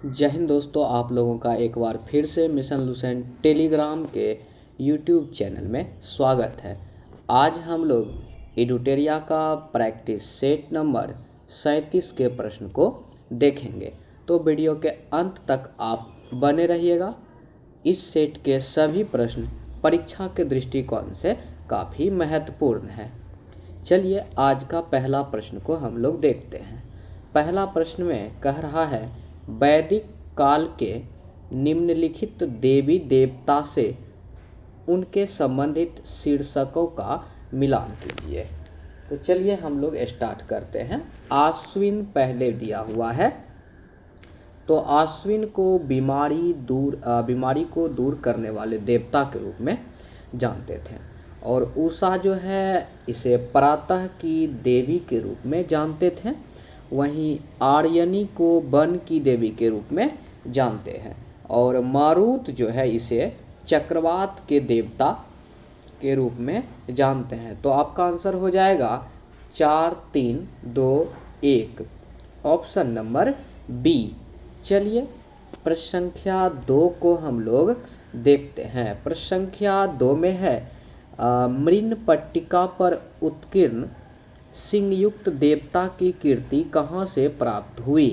जय हिंद दोस्तों, आप लोगों का एक बार फिर से मिशन लुसेंट टेलीग्राम के यूट्यूब चैनल में स्वागत है। आज हम लोग एडुटेरिया का प्रैक्टिस सेट नंबर 37 के प्रश्न को देखेंगे, तो वीडियो के अंत तक आप बने रहिएगा। इस सेट के सभी प्रश्न परीक्षा के दृष्टिकोण से काफ़ी महत्वपूर्ण है। चलिए आज का पहला प्रश्न को हम लोग देखते हैं। पहला प्रश्न में कह रहा है, वैदिक काल के निम्नलिखित देवी देवता से उनके संबंधित शीर्षकों का मिलान कीजिए। तो चलिए हम लोग स्टार्ट करते हैं। आश्विन पहले दिया हुआ है, तो आश्विन को बीमारी को दूर करने वाले देवता के रूप में जानते थे, और उषा जो है इसे प्रातः की देवी के रूप में जानते थे। वहीं आर्यनी को वन की देवी के रूप में जानते हैं, और मारुत जो है इसे चक्रवात के देवता के रूप में जानते हैं। तो आपका आंसर हो जाएगा 4, 3, 2, 1, ऑप्शन नंबर बी। चलिए प्रश्न संख्या 2 को हम लोग देखते हैं। प्रश्न संख्या 2 में है, मृन पट्टिका पर उत्कीर्ण सिंहयुक्त देवता की कीर्ति कहाँ से प्राप्त हुई?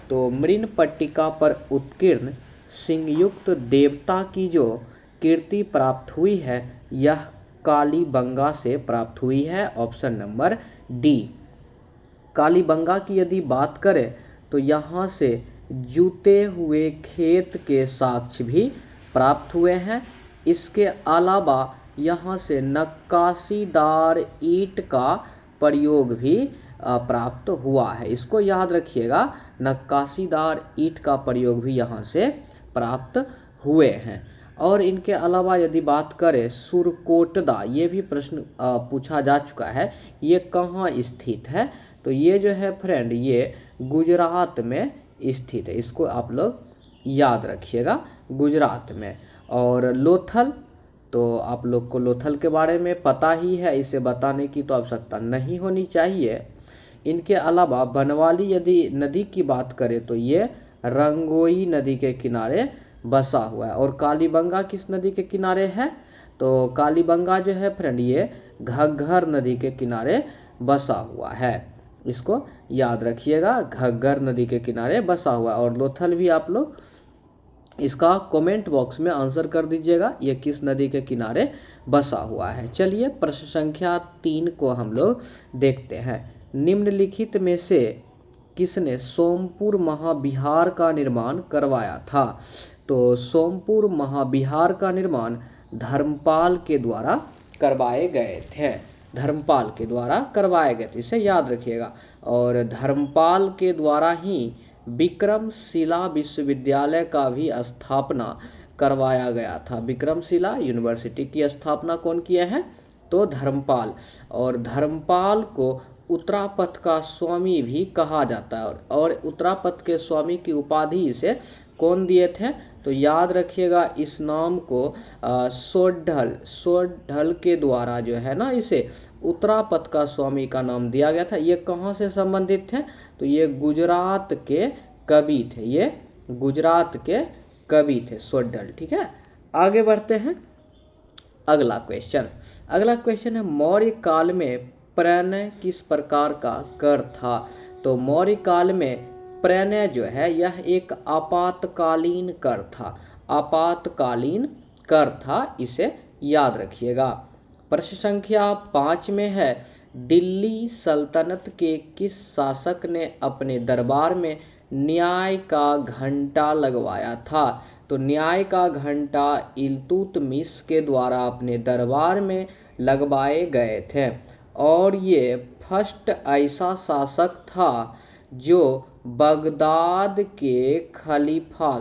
तो मृन पट्टिका पर उत्कीर्ण सिंहयुक्त देवता की जो कीर्ति प्राप्त हुई है, यह कालीबंगा से प्राप्त हुई है। Option number D. कालीबंगा की यदि बात करें तो यहाँ से जूते हुए खेत के साक्ष्य भी प्राप्त हुए हैं। इसके अलावा यहाँ से नक्काशीदार ईंट का प्रयोग भी प्राप्त हुआ है। इसको याद रखिएगा, नक्काशीदार ईंट का प्रयोग भी यहाँ से प्राप्त हुए हैं। और इनके अलावा यदि बात करें सुरकोटदा, ये भी प्रश्न पूछा जा चुका है, ये कहाँ स्थित है? तो ये जो है फ्रेंड, ये गुजरात में स्थित है। इसको आप लोग याद रखिएगा, गुजरात में। और लोथल, तो आप लोग को लोथल के बारे में पता ही है, इसे बताने की तो आवश्यकता नहीं होनी चाहिए। इनके अलावा बनवाली यदि नदी की बात करें तो ये रंगोई नदी के किनारे बसा हुआ है। और कालीबंगा किस नदी के किनारे है? तो कालीबंगा जो है फ्रेंड, ये घग्गर नदी के किनारे बसा हुआ है। इसको याद रखिएगा, घग्गर नदी के किनारे बसा हुआ है। और लोथल भी आप लोग इसका कमेंट बॉक्स में आंसर कर दीजिएगा, ये किस नदी के किनारे बसा हुआ है। चलिए प्रश्न संख्या 3 को हम लोग देखते हैं। निम्नलिखित में से किसने सोमपुर महाविहार का निर्माण करवाया था? तो सोमपुर महाविहार का निर्माण धर्मपाल के द्वारा करवाए गए थे। धर्मपाल के द्वारा करवाए गए थे, इसे याद रखिएगा। और धर्मपाल के द्वारा ही विक्रमशिला विश्वविद्यालय का भी स्थापना करवाया गया था। विक्रमशिला यूनिवर्सिटी की स्थापना कौन किए हैं? तो धर्मपाल। और धर्मपाल को उत्तरापथ का स्वामी भी कहा जाता है, और उत्तरापथ के स्वामी की उपाधि इसे कौन दिए थे? तो याद रखिएगा, इस नाम को सोढल के द्वारा जो है ना, इसे उत्तरापथ का स्वामी का नाम दिया गया था। ये कहाँ से संबंधित थे? तो ये गुजरात के कवि थे, ये गुजरात के कवि थे सोढल। ठीक है, आगे बढ़ते हैं। अगला क्वेश्चन है, मौर्य काल में प्रणय किस प्रकार का कर था? तो मौर्य काल में प्रणय जो है यह एक आपातकालीन कर था। आपातकालीन कर था, इसे याद रखिएगा। प्रश्न संख्या 5 में है, दिल्ली सल्तनत के किस शासक ने अपने दरबार में न्याय का घंटा लगवाया था? तो न्याय का घंटा इल्तुतमिश के द्वारा अपने दरबार में लगवाए गए थे। और ये फर्स्ट ऐसा शासक था जो बगदाद के खलीफा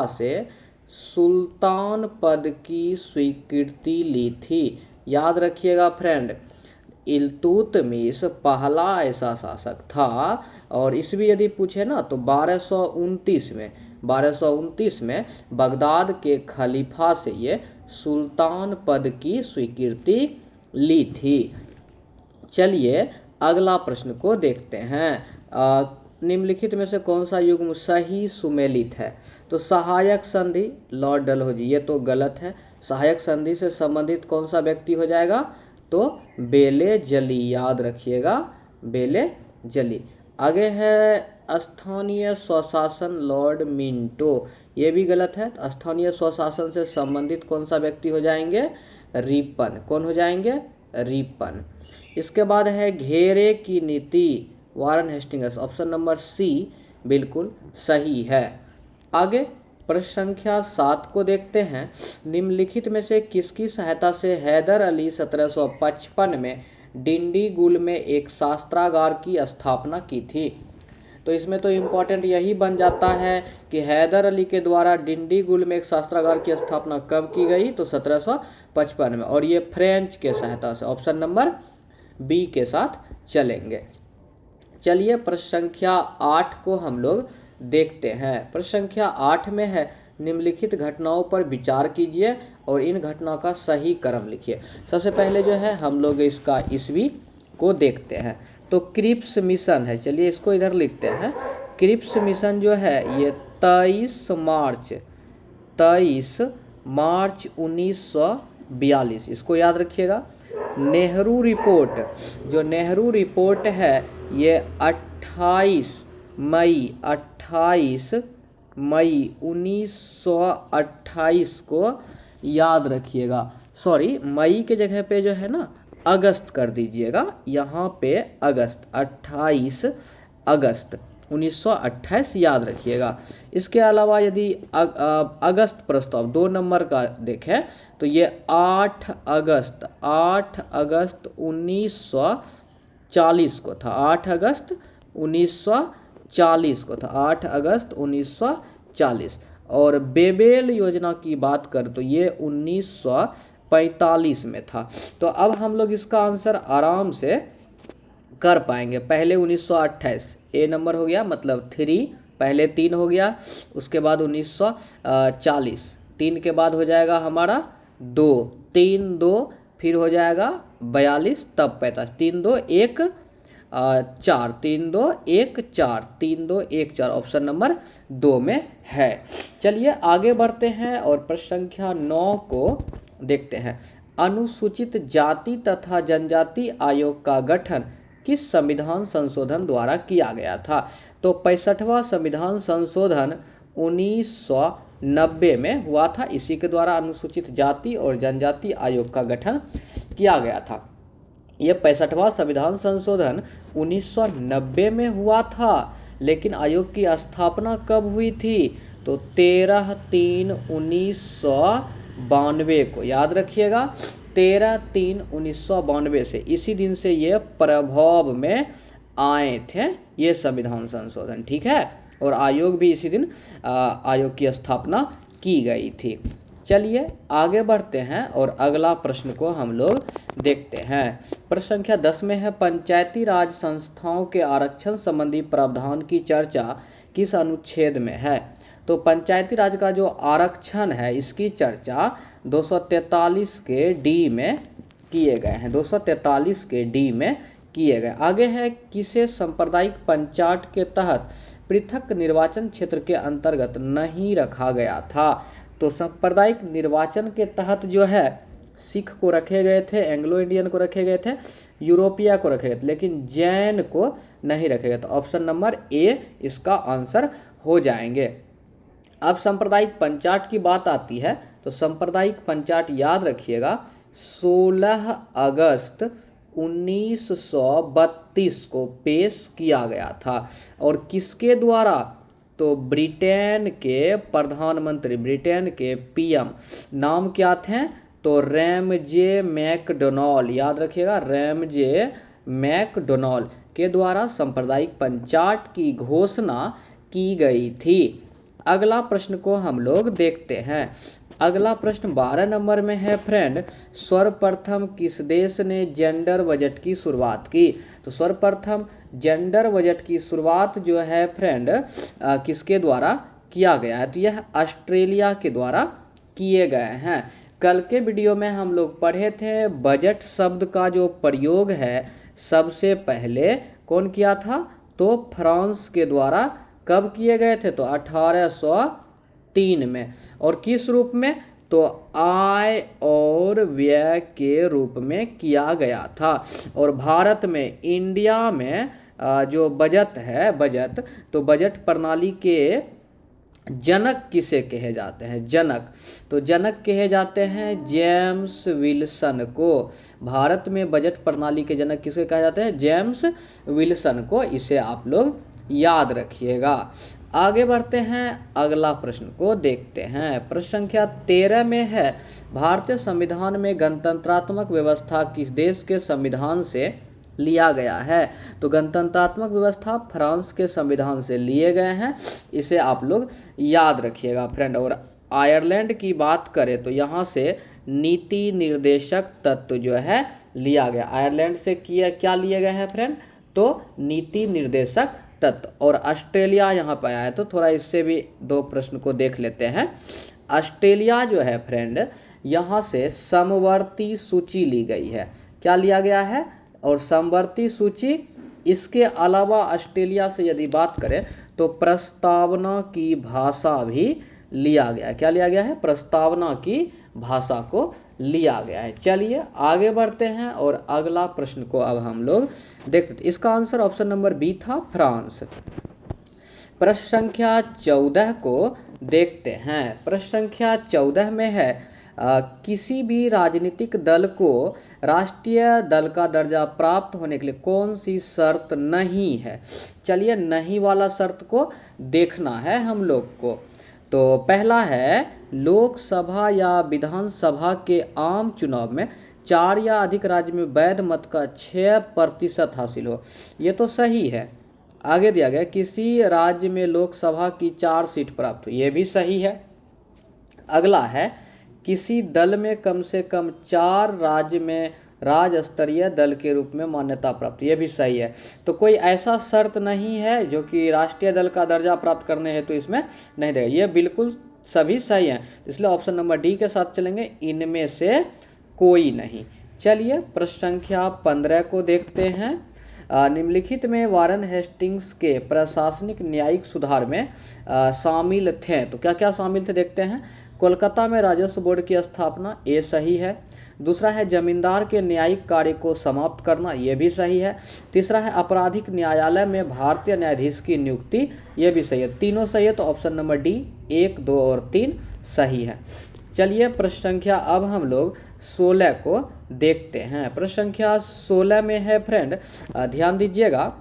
से सुल्तान पद की स्वीकृति ली थी। याद रखिएगा फ्रेंड, इल्तुतमिश पहला ऐसा शासक था। और ईस्वी यदि पूछे ना तो 1229 में बगदाद के खलीफा से ये सुल्तान पद की स्वीकृति ली थी। चलिए अगला प्रश्न को देखते हैं। निम्नलिखित में से कौन सा युग्म सही सुमेलित है? तो सहायक संधि लॉर्ड डलहौजी, ये तो गलत है। सहायक संधि से संबंधित कौन सा व्यक्ति हो जाएगा? तो बेले जली, याद रखिएगा बेले जली। आगे है स्थानीय स्वशासन लॉर्ड मिंटो, ये भी गलत है। तो स्थानीय स्वशासन से संबंधित कौन सा व्यक्ति हो जाएंगे? रिपन। कौन हो जाएंगे? रिपन। इसके बाद है घेरे की नीति, Warren Hastings. Option number C बिल्कुल सही है। आगे प्रश्न संख्या 7 को देखते हैं। निम्नलिखित में से किसकी सहायता से हैदर अली 1755 में डिंडीगुल में एक शास्त्रागार की स्थापना की थी? तो इसमें तो इम्पोर्टेंट यही बन जाता है कि हैदर अली के द्वारा डिंडीगुल में एक शास्त्रागार की स्थापना कब की गई? तो 1755 में, और ये फ्रेंच के सहायता से। ऑप्शन नंबर बी के साथ चलेंगे। चलिए प्रश्न संख्या 8 को हम लोग देखते हैं। प्रश्न संख्या 8 में है निम्नलिखित घटनाओं पर विचार कीजिए और इन घटनाओं का सही क्रम लिखिए। सबसे पहले जो है हम लोग इसका ईस्वी को देखते हैं। तो क्रिप्स मिशन है, चलिए इसको इधर लिखते हैं। क्रिप्स मिशन जो है ये 23 मार्च 1942, इसको याद रखिएगा। नेहरू रिपोर्ट, जो नेहरू रिपोर्ट है ये 28 मई 1928 को, याद रखिएगा। सॉरी, मई के जगह पे जो है ना अगस्त कर दीजिएगा, यहाँ पे अगस्त, 28 अगस्त 1928 याद रखिएगा। इसके अलावा यदि अगस्त प्रस्ताव 2 नंबर का देखें तो ये 8 अगस्त 1940 को था। 8 अगस्त 1940 को था। 8 अगस्त 1940। और बेबेल योजना की बात कर तो ये 1945 में था। तो अब हम लोग इसका आंसर आराम से कर पाएंगे। पहले 1928 ए नंबर हो गया, मतलब 3, पहले 3 हो गया, उसके बाद 1940, 3 के बाद हो जाएगा हमारा 2, 3 2, फिर हो जाएगा 42, तब 45, 3 2 1 4, 3 2 1 4, 3 2 1 4, ऑप्शन नंबर 2 में है। चलिए आगे बढ़ते हैं और प्रश्न संख्या 9 को देखते हैं। अनुसूचित जाति तथा जनजाति आयोग का गठन किस संविधान संशोधन द्वारा किया गया था? तो 65वां संविधान संशोधन 1990 में हुआ था। इसी के द्वारा अनुसूचित जाति और जनजाति आयोग का गठन किया गया था। यह 65वां संविधान संशोधन 1990 में हुआ था, लेकिन आयोग की स्थापना कब हुई थी? तो 13/3/1992 को, याद रखिएगा 13/3/1992 से, इसी दिन से ये प्रभाव में आए थे ये संविधान संशोधन, ठीक है। और आयोग भी इसी दिन आयोग की स्थापना की गई थी। चलिए आगे बढ़ते हैं और अगला प्रश्न को हम लोग देखते हैं। प्रश्न संख्या 10 में है पंचायती राज संस्थाओं के आरक्षण संबंधी प्रावधान की चर्चा किस अनुच्छेद में है? तो पंचायती राज का जो आरक्षण है इसकी चर्चा 243 के डी में किए गए हैं। 243 के डी में किए गए। आगे है किसे सांप्रदायिक पंचायत के तहत पृथक निर्वाचन क्षेत्र के अंतर्गत नहीं रखा गया था? तो सांप्रदायिक निर्वाचन के तहत जो है सिख को रखे गए थे, एंग्लो इंडियन को रखे गए थे, यूरोपिया को रखे गए थे, लेकिन जैन को नहीं रखे गए। तो ऑप्शन नंबर ए इसका आंसर हो जाएंगे। अब सांप्रदायिक पंचायत की बात आती है तो सांप्रदायिक पंचायत याद रखिएगा 16 अगस्त 1932 को पेश किया गया था। और किसके द्वारा? तो ब्रिटेन के प्रधानमंत्री, ब्रिटेन के पीएम, नाम क्या थे? तो रैमजे मैकडोनाल्ड, याद रखिएगा रैमजे मैकडोनाल्ड के द्वारा सांप्रदायिक पंचायत की घोषणा की गई थी। अगला प्रश्न को हम लोग देखते हैं। अगला प्रश्न 12 नंबर में है फ्रेंड, सर्वप्रथम किस देश ने जेंडर बजट की शुरुआत की? तो सर्वप्रथम जेंडर बजट की शुरुआत जो है फ्रेंड किसके द्वारा किया गया है? तो यह ऑस्ट्रेलिया के द्वारा किए गए हैं। कल के वीडियो में हम लोग पढ़े थे बजट शब्द का जो प्रयोग है सबसे पहले कौन किया था? तो फ्रांस के द्वारा कब किए गए थे? तो 1803 में। और किस रूप में? तो आय और व्यय के रूप में किया गया था। और भारत में, इंडिया में जो बजट है, तो बजट प्रणाली के जनक किसे कहे जाते हैं? जनक, तो जनक कहे जाते हैं जेम्स विल्सन को। भारत में बजट प्रणाली के जनक किसे कहे जाते हैं? जेम्स विल्सन को। इसे आप लोग याद रखिएगा। आगे बढ़ते हैं, अगला प्रश्न को देखते हैं। प्रश्न संख्या 13 में है, भारतीय संविधान में गणतंत्रात्मक व्यवस्था किस देश के संविधान से लिया गया है? तो गणतंत्रात्मक व्यवस्था फ्रांस के संविधान से लिए गए हैं। इसे आप लोग याद रखिएगा फ्रेंड। और आयरलैंड की बात करें तो यहाँ से नीति निर्देशक तत्व जो है लिया गया। आयरलैंड से क्या लिए गए हैं फ्रेंड? तो नीति निर्देशक तत्व। और ऑस्ट्रेलिया यहाँ पर आया है, तो थोड़ा इससे भी दो प्रश्न को देख लेते हैं। ऑस्ट्रेलिया जो है फ्रेंड, यहाँ से समवर्ती सूची ली गई है। क्या लिया गया है? और समवर्ती सूची। इसके अलावा ऑस्ट्रेलिया से यदि बात करें तो प्रस्तावना की भाषा भी लिया गया है। क्या लिया गया है? प्रस्तावना की भाषा को लिया गया है। चलिए आगे बढ़ते हैं और अगला प्रश्न को अब हम लोग देखते हैं। इसका आंसर ऑप्शन नंबर बी था, फ्रांस। प्रश्न संख्या 14 को देखते हैं। प्रश्न संख्या 14 में है, किसी भी राजनीतिक दल को राष्ट्रीय दल का दर्जा प्राप्त होने के लिए कौन सी शर्त नहीं है? चलिए नहीं वाला शर्त को देखना है हम लोग को। तो पहला है, लोकसभा या विधानसभा के आम चुनाव में 4 या अधिक राज्य में वैध मत का 6% हासिल हो। ये तो सही है। आगे दिया गया, किसी राज्य में लोकसभा की 4 सीट प्राप्त हो। ये भी सही है। अगला है, किसी दल में कम से कम 4 राज्य में राज्य स्तरीय दल के रूप में मान्यता प्राप्त। ये भी सही है। तो कोई ऐसा शर्त नहीं है जो कि राष्ट्रीय दल का दर्जा प्राप्त करने हेतु इसमें नहीं देगा। ये बिल्कुल सभी सही हैं, इसलिए ऑप्शन नंबर डी के साथ चलेंगे, इनमें से कोई नहीं। चलिए प्रश्न संख्या 15 को देखते हैं। निम्नलिखित में वारन हेस्टिंग्स के प्रशासनिक न्यायिक सुधार में शामिल थे। तो क्या क्या शामिल थे देखते हैं। कोलकाता में राजस्व बोर्ड की स्थापना, ये सही है। दूसरा है जमींदार के न्यायिक कार्य को समाप्त करना, ये भी सही है। तीसरा है आपराधिक न्यायालय में भारतीय न्यायाधीश की नियुक्ति, ये भी सही है। तीनों सही है, तो ऑप्शन नंबर डी 1, 2 और 3 सही है। चलिए प्रश्न संख्या अब हम लोग 16 को देखते हैं। प्रश्न संख्या 16 में है फ्रेंड, ध्यान दीजिएगा।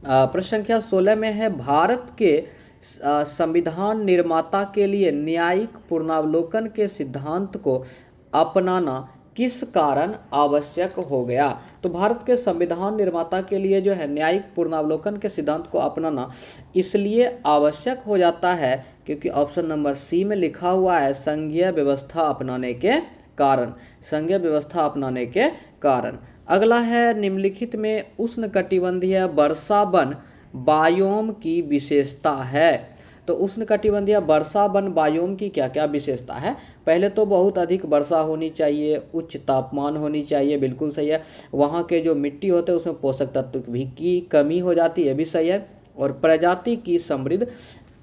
प्रश्न संख्या 16 में है, भारत के संविधान निर्माता के लिए न्यायिक पुनरावलोकन के सिद्धांत को अपनाना किस कारण आवश्यक हो गया? तो भारत के संविधान निर्माता के लिए जो है न्यायिक पुनरावलोकन के सिद्धांत को अपनाना इसलिए आवश्यक हो जाता है क्योंकि ऑप्शन नंबर सी में लिखा हुआ है, संघीय व्यवस्था अपनाने के कारण। संघीय व्यवस्था अपनाने के कारण। अगला है, निम्नलिखित में उष्णकटिबंधीय वर्षा वन बायोम की विशेषता है। तो उष्णकटिबंधीय वर्षा वन बायोम की क्या क्या विशेषता है? पहले तो बहुत अधिक वर्षा होनी चाहिए, उच्च तापमान होनी चाहिए, बिल्कुल सही है। वहाँ के जो मिट्टी होते हैं उसमें पोषक तत्व भी की कमी हो जाती है, ये भी सही है। और प्रजाति की समृद्ध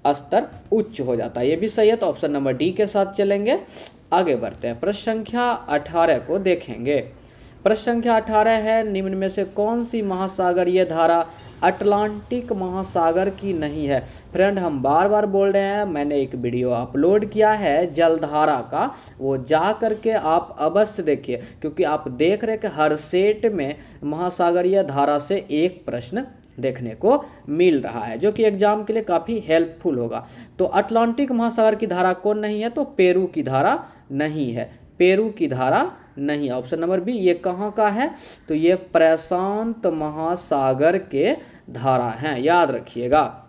स्तर उच्च हो जाता है, ये भी सही है। तो ऑप्शन नंबर डी के साथ चलेंगे। आगे बढ़ते हैं, प्रश्न संख्या 18 को देखेंगे। प्रश्न संख्या 18 है, निम्न में से कौन सी महासागरीय धारा अटलांटिक महासागर की नहीं है? फ्रेंड हम बार बार बोल रहे हैं, मैंने एक वीडियो अपलोड किया है जलधारा का, वो जा करके आप अवश्य देखिए, क्योंकि आप देख रहे हैं कि हर सेट में महासागरीय धारा से एक प्रश्न देखने को मिल रहा है, जो कि एग्जाम के लिए काफ़ी हेल्पफुल होगा। तो अटलांटिक महासागर की धारा कौन नहीं है? तो पेरू की धारा नहीं है। पेरू की धारा नहीं, ऑप्शन नंबर बी। ये कहाँ का है? तो ये प्रशांत महासागर के धारा हैं, याद रखिएगा।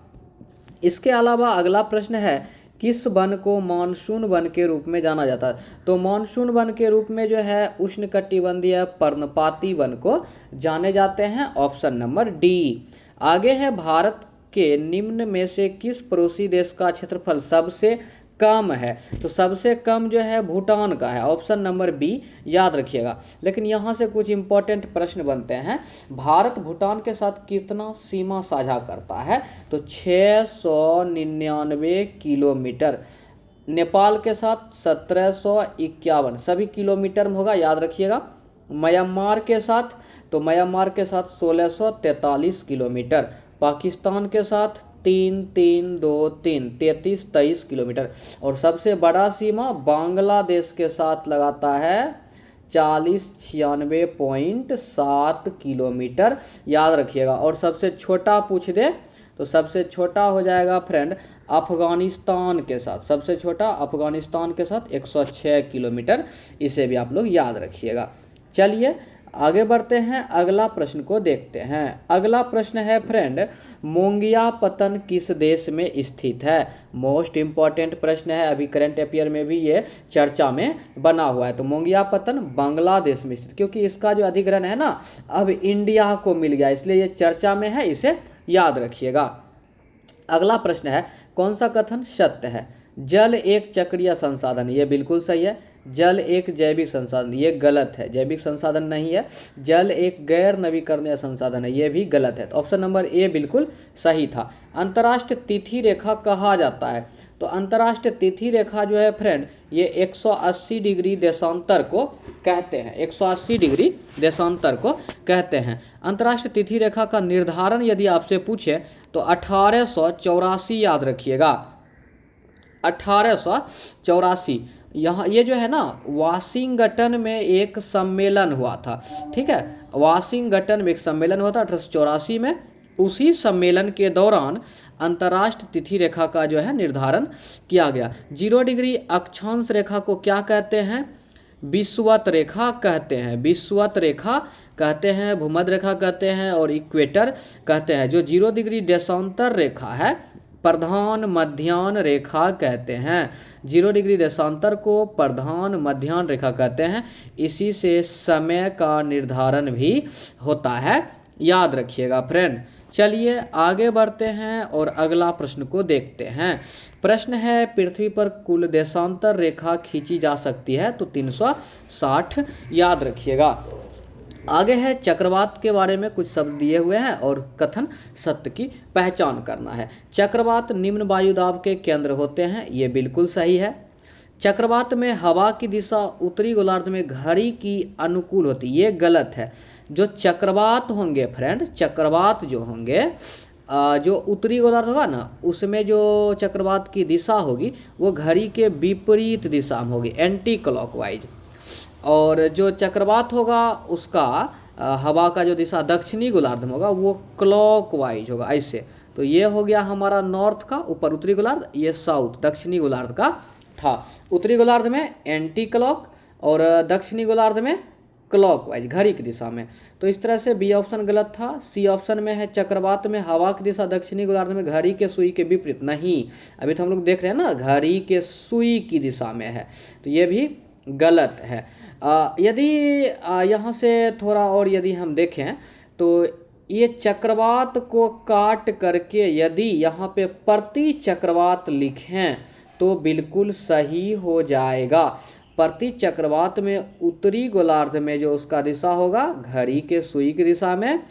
इसके अलावा अगला प्रश्न है, किस वन को मानसून वन के रूप में जाना जाता है? तो मानसून वन के रूप में जो है उष्णकटिबंधीय पर्णपाती वन को जाने जाते हैं, ऑप्शन नंबर डी। आगे है, भारत के निम्न में से किस पड़ोसी देश का क्षेत्रफल सबसे कम है, तो सबसे कम जो है भूटान का है, ऑप्शन नंबर बी याद रखिएगा। लेकिन यहाँ से कुछ इंपॉर्टेंट प्रश्न बनते हैं। भारत भूटान के साथ कितना सीमा साझा करता है, तो 699 किलोमीटर। नेपाल के साथ 1751, सभी किलोमीटर में होगा, याद रखिएगा। म्यांमार के साथ, तो म्यांमार के साथ 1643 किलोमीटर। पाकिस्तान के साथ 3323 किलोमीटर। और सबसे बड़ा सीमा बांग्लादेश के साथ लगाता है 4096.7 किलोमीटर, याद रखिएगा। और सबसे छोटा पूछ दे तो सबसे छोटा हो जाएगा फ्रेंड अफगानिस्तान के साथ, सबसे छोटा अफगानिस्तान के साथ 106 किलोमीटर, इसे भी आप लोग याद रखिएगा। चलिए आगे बढ़ते हैं, अगला प्रश्न को देखते हैं। अगला प्रश्न है फ्रेंड, मोंगियापत्तन किस देश में स्थित है? मोस्ट इम्पॉर्टेंट प्रश्न है, अभी करंट अफेयर में भी ये चर्चा में बना हुआ है। तो मोंगियापत्तन बांग्लादेश में स्थित, क्योंकि इसका जो अधिग्रहण है ना अब इंडिया को मिल गया, इसलिए ये चर्चा में है, इसे याद रखिएगा। अगला प्रश्न है, कौन सा कथन सत्य है? जल एक चक्रीय संसाधन, ये बिल्कुल सही है। जल एक जैविक संसाधन, ये गलत है, जैविक संसाधन नहीं है। जल एक गैर नवीकरणीय संसाधन है, ये भी गलत है। तो ऑप्शन नंबर ए बिल्कुल सही था। अंतर्राष्ट्रीय तिथि रेखा कहा जाता है, तो अंतर्राष्ट्रीय तिथि रेखा जो है फ्रेंड ये 180 डिग्री देशांतर को कहते हैं, 180 डिग्री देशांतर को कहते हैं। अंतर्राष्ट्रीय तिथि रेखा का निर्धारण यदि आपसे पूछे तो 1884 याद रखिएगा, 1884। यहाँ ये जो है ना वाशिंगटन में एक सम्मेलन हुआ था, ठीक है, वाशिंगटन में एक सम्मेलन हुआ था 1884 में। उसी सम्मेलन के दौरान अंतर्राष्ट्रीय तिथि रेखा का जो है निर्धारण किया गया। 0 डिग्री अक्षांश रेखा को क्या कहते हैं? विषुवत रेखा कहते हैं, विषुवत रेखा कहते हैं, भूमध्य रेखा कहते हैं और इक्वेटर कहते हैं। जो 0 डिग्री देशांतर रेखा है प्रधान मध्याह्न रेखा कहते हैं। 0 डिग्री देशांतर को प्रधान मध्याह्न रेखा कहते हैं। इसी से समय का निर्धारण भी होता है, याद रखिएगा फ्रेंड। चलिए आगे बढ़ते हैं और अगला प्रश्न को देखते हैं। प्रश्न है, पृथ्वी पर कुल देशांतर रेखा खींची जा सकती है, तो 360 याद रखिएगा। आगे है चक्रवात के बारे में कुछ शब्द दिए हुए हैं और कथन सत्य की पहचान करना है। चक्रवात निम्न वायुदाब के केंद्र होते हैं, ये बिल्कुल सही है। चक्रवात में हवा की दिशा उत्तरी गोलार्ध में घड़ी की अनुकूल होती है, ये गलत है। जो चक्रवात होंगे फ्रेंड, चक्रवात जो होंगे जो उत्तरी गोलार्ध होगा ना उसमें जो चक्रवात की दिशा होगी वो घड़ी के विपरीत दिशा में होगी, एंटी क्लॉकवाइज। और जो चक्रवात होगा उसका हवा का जो दिशा दक्षिणी गोलार्ध में होगा वो क्लॉकवाइज होगा, ऐसे। तो ये हो गया हमारा नॉर्थ का ऊपर उत्तरी गोलार्ध, ये साउथ दक्षिणी गोलार्ध का था। उत्तरी गोलार्ध में एंटी क्लॉक और दक्षिणी गोलार्ध में क्लॉकवाइज, घड़ी की दिशा में। तो इस तरह से बी ऑप्शन गलत था। सी ऑप्शन में है चक्रवात में हवा की दिशा दक्षिणी गोलार्ध में घड़ी के सुई के विपरीत, नहीं, अभी तो हम लोग देख रहे हैं ना घड़ी के सुई की दिशा में है, तो ये भी गलत है। यदि यहाँ से थोड़ा और यदि हम देखें तो ये चक्रवात को काट करके यदि यहाँ पे प्रति चक्रवात लिखें तो बिल्कुल सही हो जाएगा। प्रति चक्रवात में उत्तरी गोलार्ध में जो उसका दिशा होगा घड़ी के सुई की दिशा में,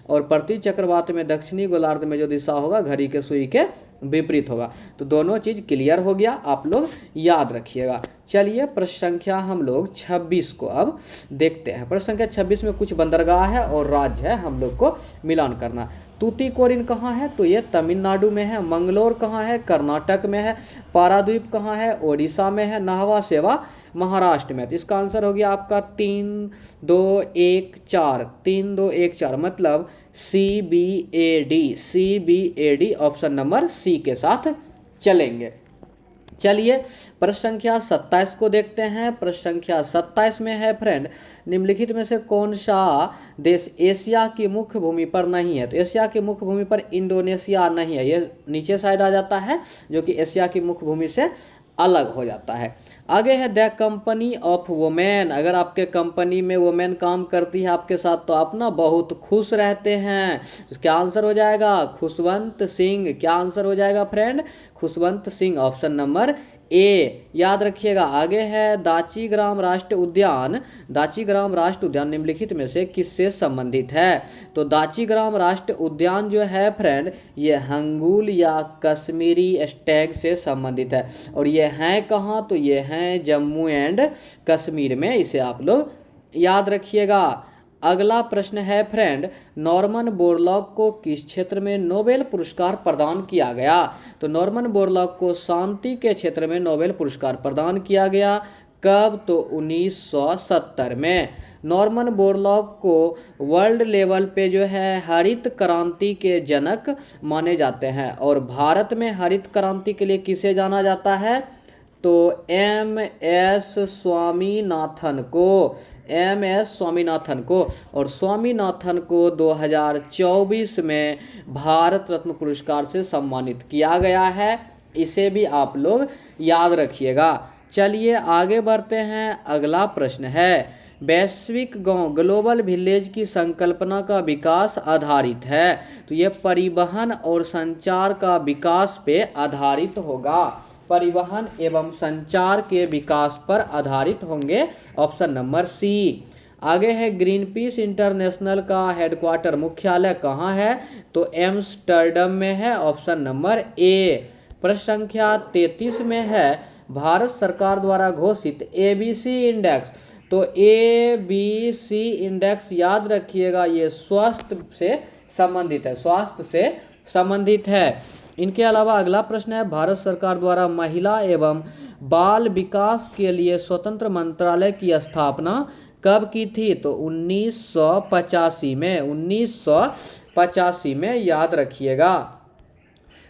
और प्रति चक्रवात में दक्षिणी गोलार्ध में जो दिशा होगा घड़ी के सुई के विपरीत होगा। तो दोनों चीज़ क्लियर हो गया, आप लोग याद रखिएगा। चलिए प्रश्न संख्या हम लोग 26 को अब देखते हैं। प्रश्न संख्या 26 में कुछ बंदरगाह है और राज्य है, हम लोग को मिलान करना। तूतीकोरिन कहाँ है? तो ये तमिलनाडु में है। मंगलोर कहाँ है? कर्नाटक में है। पारादीप कहाँ है? ओडिशा में है। नाहवा सेवा महाराष्ट्र में है। तो इसका आंसर हो गया आपका 3, 2, 1, 4, 3, 2, 1, 4, मतलब CBAD ऑप्शन नंबर सी के साथ चलेंगे। चलिए प्रश्न संख्या 27 को देखते हैं। प्रश्न संख्या 27 में है फ्रेंड, निम्नलिखित में से कौन सा देश एशिया की मुख्य भूमि पर नहीं है? तो एशिया की मुख्य भूमि पर इंडोनेशिया नहीं है, ये नीचे साइड आ जाता है, जो कि एशिया की मुख्य भूमि से अलग हो जाता है। आगे है द कंपनी ऑफ वुमेन। अगर आपके कंपनी में वुमेन काम करती है आपके साथ तो आप ना बहुत खुश रहते हैं। क्या आंसर हो जाएगा? खुशवंत सिंह। क्या आंसर हो जाएगा friend? Khushwant Singh, option number ए याद रखिएगा। आगे है दाचीग्राम राष्ट्रीय उद्यान। दाचीग्राम राष्ट्रीय उद्यान निम्नलिखित में से किससे संबंधित है? तो दाचीग्राम राष्ट्रीय उद्यान जो है फ्रेंड, ये हंगुल या कश्मीरी स्टैग से संबंधित है। और ये हैं कहाँ? तो ये हैं जम्मू एंड कश्मीर में। इसे आप लोग याद रखिएगा। अगला प्रश्न है फ्रेंड, नॉर्मन बोरलॉग को किस क्षेत्र में नोबेल पुरस्कार प्रदान किया गया? तो नॉर्मन बोरलॉग को शांति के क्षेत्र में नोबेल पुरस्कार प्रदान किया गया। कब? तो 1970 में। नॉर्मन बोरलॉग को वर्ल्ड लेवल पे जो है हरित क्रांति के जनक माने जाते हैं। और भारत में हरित क्रांति के लिए किसे जाना जाता है? तो MS स्वामीनाथन को। और स्वामीनाथन को 2024 में भारत रत्न पुरस्कार से सम्मानित किया गया है। इसे भी आप लोग याद रखिएगा। चलिए आगे बढ़ते हैं। अगला प्रश्न है, वैश्विक गांव ग्लोबल विलेज की संकल्पना का विकास आधारित है। तो ये परिवहन और संचार का विकास पे आधारित होगा। परिवहन एवं संचार के विकास पर आधारित होंगे। Option number C. आगे है, ग्रीन पीस इंटरनेशनल का हेडक्वार्टर मुख्यालय कहाँ है? तो एम्स्टर्डम में है। Option number A. प्रश्न संख्या 33 में है, भारत सरकार द्वारा घोषित ABC इंडेक्स। तो ABC इंडेक्स याद रखिएगा, ये स्वास्थ्य से संबंधित है। स्वास्थ्य से संबंधित है। इनके अलावा अगला प्रश्न है, भारत सरकार द्वारा महिला एवं बाल विकास के लिए स्वतंत्र मंत्रालय की स्थापना कब की थी? तो 1985 में। 1985 में याद रखिएगा।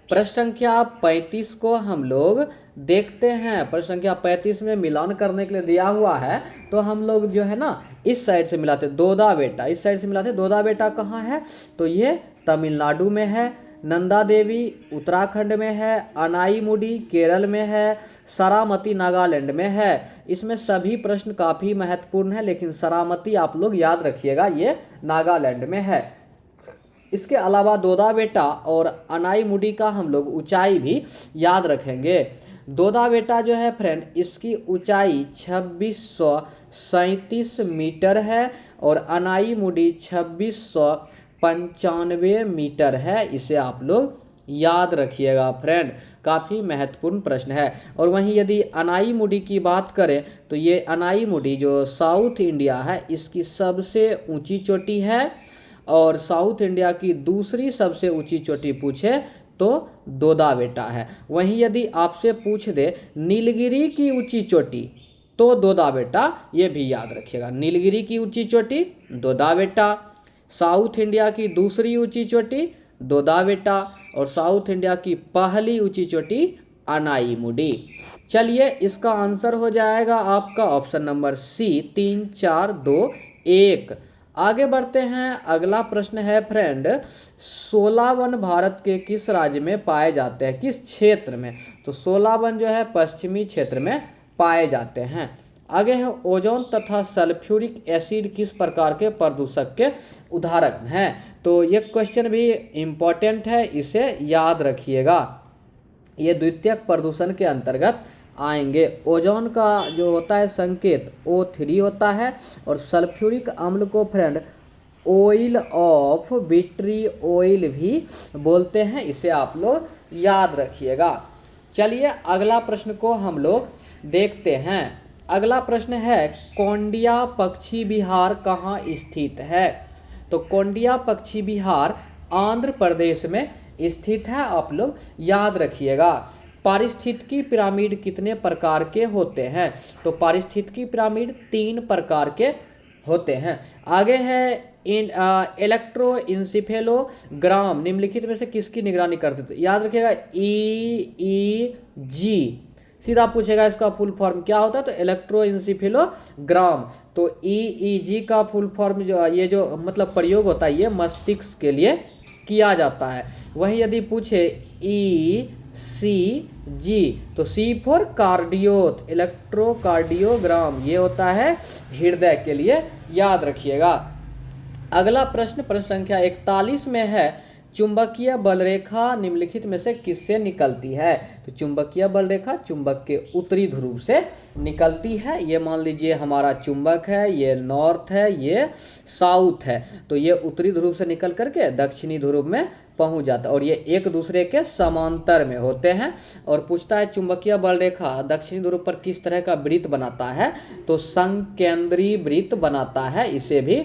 प्रश्न संख्या 35 को हम लोग देखते हैं। प्रश्न संख्या 35 में मिलान करने के लिए दिया हुआ है, तो हम लोग जो है ना इस साइड से मिलाते, दोदा बेटा इस साइड से मिलाते। दोदा बेटा कहाँ है? तो ये तमिलनाडु में है। नंदा देवी उत्तराखंड में है। अनाईमुडी केरल में है। सरामती नागालैंड में है। इसमें सभी प्रश्न काफ़ी महत्वपूर्ण है, लेकिन सरामती आप लोग याद रखिएगा, ये नागालैंड में है। इसके अलावा दोदा बेटा और अनाईमुडी का हम लोग ऊंचाई भी याद रखेंगे। दोदा बेटा जो है फ्रेंड, इसकी ऊंचाई 2637 मीटर है और अनाईमुडी 2695 मीटर है। इसे आप लोग याद रखिएगा फ्रेंड, काफ़ी महत्वपूर्ण प्रश्न है। और वहीं यदि अनाईमुडी की बात करें तो ये अनाईमुडी जो साउथ इंडिया है, इसकी सबसे ऊंची चोटी है। और साउथ इंडिया की दूसरी सबसे ऊंची चोटी पूछे तो दोदा बेटा है। वहीं यदि आपसे पूछ दे नीलगिरी की ऊंची चोटी तो दोदा बेटा, ये भी याद रखिएगा। नीलगिरी की ऊंची चोटी दोदा बेटा, साउथ इंडिया की दूसरी ऊंची चोटी दोदा बेटा, और साउथ इंडिया की पहली ऊंची चोटी अनाईमुडी। चलिए इसका आंसर हो जाएगा आपका ऑप्शन नंबर सी, 3 4 2 1। आगे बढ़ते हैं। अगला प्रश्न है फ्रेंड, 16 वन भारत के किस राज्य में पाए जाते हैं? किस क्षेत्र में? तो 16 वन जो है पश्चिमी क्षेत्र में पाए जाते हैं। आगे है, ओजोन तथा सल्फ्यूरिक एसिड किस प्रकार के प्रदूषक के उदाहरण हैं? तो ये क्वेश्चन भी इम्पोर्टेंट है, इसे याद रखिएगा। ये द्वितीयक प्रदूषण के अंतर्गत आएंगे। ओजोन का जो होता है संकेत O3 होता है, और सल्फ्यूरिक अम्ल को फ्रेंड ऑयल ऑफ विट्रियोइल भी बोलते हैं। इसे आप लोग याद रखिएगा। चलिए अगला प्रश्न को हम लोग देखते हैं। अगला प्रश्न है, कोंडिया पक्षी विहार कहाँ स्थित है? तो कोंडिया पक्षी विहार आंध्र प्रदेश में स्थित है। आप लोग याद रखिएगा। पारिस्थितिकी पिरामिड कितने प्रकार के होते हैं? तो पारिस्थितिकी पिरामिड 3 प्रकार के होते हैं। आगे है, इलेक्ट्रोइंसेफेलोग्राम निम्नलिखित में से किसकी निगरानी करते थे? याद रखिएगा, EEG सीधा पूछेगा इसका फुल फॉर्म क्या होता है? तो इलेक्ट्रोइंसेफेलोग्राम। तो EEG का फुल फॉर्म जो ये जो मतलब प्रयोग होता है, ये मस्तिष्क के लिए किया जाता है। वहीं यदि पूछे ECG तो C फॉर कार्डियोथ, इलेक्ट्रोकार्डियोग्राम, ये होता है हृदय के लिए, याद रखिएगा। अगला प्रश्न, प्रश्न संख्या 41 में है, चुंबकीय बल रेखा निम्नलिखित में से किससे निकलती है? तो चुंबकीय बल रेखा चुंबक के उत्तरी ध्रुव से निकलती है। ये मान लीजिए हमारा चुंबक है, ये नॉर्थ है, ये साउथ है, तो ये उत्तरी ध्रुव से निकल करके दक्षिणी ध्रुव में पहुंच जाता है और ये एक दूसरे के समांतर में होते हैं। और पूछता है चुंबकीय बल रेखा दक्षिणी ध्रुव पर किस तरह का वृत्त बनाता है? तो संकेंद्री वृत्त बनाता है, इसे भी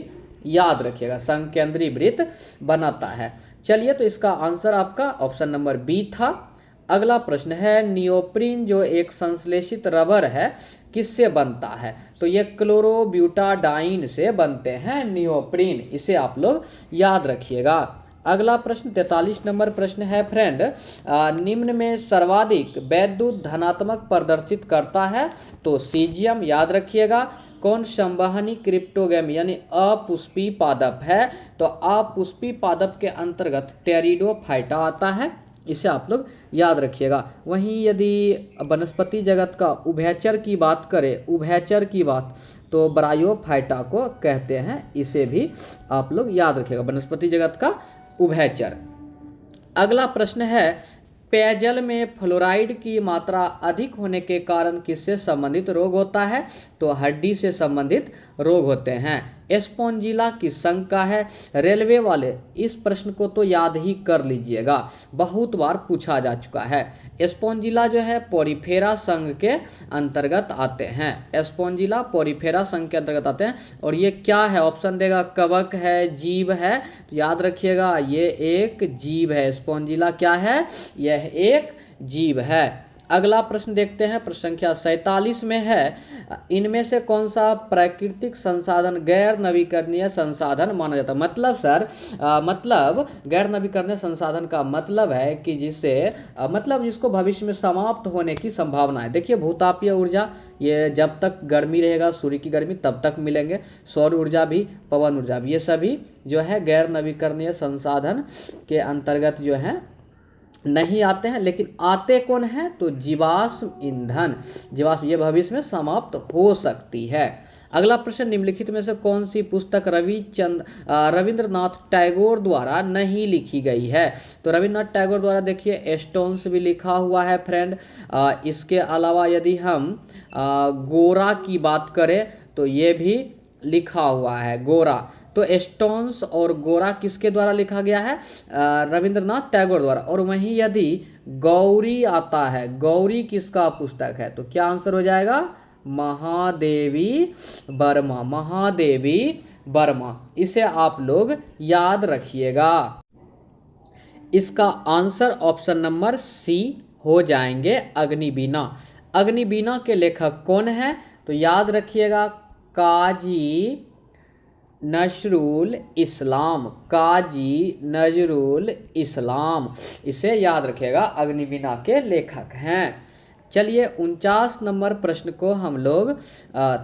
याद रखिएगा, संकेंद्री वृत्त बनाता है। चलिए, तो इसका आंसर आपका ऑप्शन नंबर बी था। अगला प्रश्न है नियोप्रीन जो एक संश्लेषित रबर है किससे बनता है? तो ये क्लोरोब्यूटाडाइन से बनते हैं नियोप्रीन, इसे आप लोग याद रखिएगा। अगला प्रश्न 43 नंबर प्रश्न है फ्रेंड, निम्न में सर्वाधिक वैद्युत धनात्मक प्रदर्शित करता है? तो सीजियम याद रखिएगा। कौन संवहनी क्रिप्टोगैमी यानी अपुष्पी पादप है? तो अपुष्पी पादप के अंतर्गत टेरिडोफाइटा आता है, इसे आप लोग याद रखिएगा। वहीं यदि वनस्पति जगत का उभयचर की बात करें, उभयचर की बात, तो ब्रायोफाइटा को कहते हैं, इसे भी आप लोग याद रखिएगा, वनस्पति जगत का उभयचर। अगला प्रश्न है पेयजल में फ्लोराइड की मात्रा अधिक होने के कारण किससे संबंधित रोग होता है? तो हड्डी से संबंधित रोग होते हैं। स्पॉन्जिला किस संघ का है? रेलवे वाले इस प्रश्न को तो याद ही कर लीजिएगा, बहुत बार पूछा जा चुका है। स्पॉन्जिला जो है पोरिफेरा संघ के अंतर्गत आते हैं, स्पॉन्जिला पोरिफेरा संघ के अंतर्गत आते हैं। और ये क्या है? ऑप्शन देगा कवक है, जीव है, तो याद रखिएगा ये एक जीव है। स्पॉन्जिला क्या है? यह एक जीव है। अगला प्रश्न देखते हैं, प्रश्न संख्या 47 में है, इनमें से कौन सा प्राकृतिक संसाधन गैर नवीकरणीय संसाधन माना जाता है? मतलब सर मतलब गैर नवीकरणीय संसाधन का मतलब है कि जिसे मतलब जिसको भविष्य में समाप्त होने की संभावना है। देखिए भूतापीय ऊर्जा, ये जब तक गर्मी रहेगा, सूर्य की गर्मी, तब तक मिलेंगे। सौर ऊर्जा भी, पवन ऊर्जा भी, ये सभी जो है गैर नवीकरणीय संसाधन के अंतर्गत जो है नहीं आते हैं। लेकिन आते कौन है? तो जीवाश्म ईंधन, जीवाश्म, ये भविष्य में समाप्त हो सकती है। अगला प्रश्न, निम्नलिखित में से कौन सी पुस्तक रविंद्रनाथ टैगोर द्वारा नहीं लिखी गई है? तो रविंद्रनाथ टैगोर द्वारा देखिए स्टोन्स भी लिखा हुआ है फ्रेंड। इसके अलावा यदि हम गोरा की बात करें तो ये भी लिखा हुआ है, गोरा। तो स्टोन्स और गोरा किसके द्वारा लिखा गया है? रविंद्रनाथ टैगोर द्वारा। और वहीं यदि गौरी आता है, गौरी किसका पुस्तक है? तो क्या आंसर हो जाएगा? महादेवी वर्मा, महादेवी वर्मा, इसे आप लोग याद रखिएगा। इसका आंसर ऑप्शन नंबर सी हो जाएंगे अग्निवीणा। अग्निवीणा के लेखक कौन है? तो याद रखिएगा काजी नजरुल इस्लाम, काजी नजरुल इस्लाम, इसे याद रखिएगा, अग्निवीणा के लेखक हैं। चलिए 49 नंबर प्रश्न को हम लोग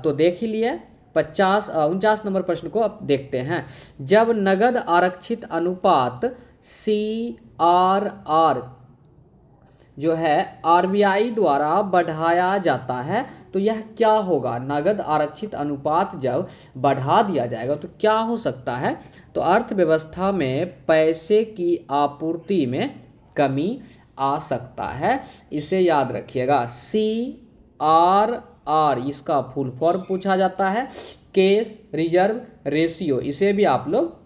तो देख ही लिए, 49 नंबर प्रश्न को अब देखते हैं। जब नगद आरक्षित अनुपात CRR जो है RBI द्वारा बढ़ाया जाता है तो यह क्या होगा? नगद आरक्षित अनुपात जब बढ़ा दिया जाएगा तो क्या हो सकता है? तो अर्थव्यवस्था में पैसे की आपूर्ति में कमी आ सकता है, इसे याद रखिएगा। CRR इसका फुल फॉर्म पूछा जाता है, कैश रिजर्व रेशियो, इसे भी आप लोग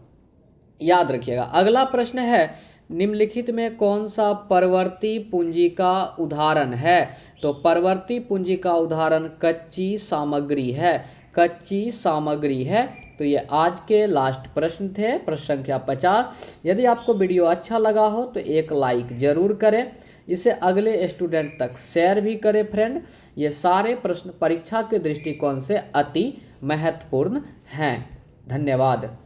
याद रखिएगा। अगला प्रश्न है, निम्नलिखित में कौन सा परवर्ती पूंजी का उदाहरण है? तो परवर्ती पूंजी का उदाहरण कच्ची सामग्री है, कच्ची सामग्री है। तो ये आज के लास्ट प्रश्न थे, प्रश्न संख्या 50। यदि आपको वीडियो अच्छा लगा हो तो एक लाइक जरूर करें, इसे अगले स्टूडेंट तक शेयर भी करें फ्रेंड। ये सारे प्रश्न परीक्षा के दृष्टिकोण से अति महत्वपूर्ण हैं। धन्यवाद।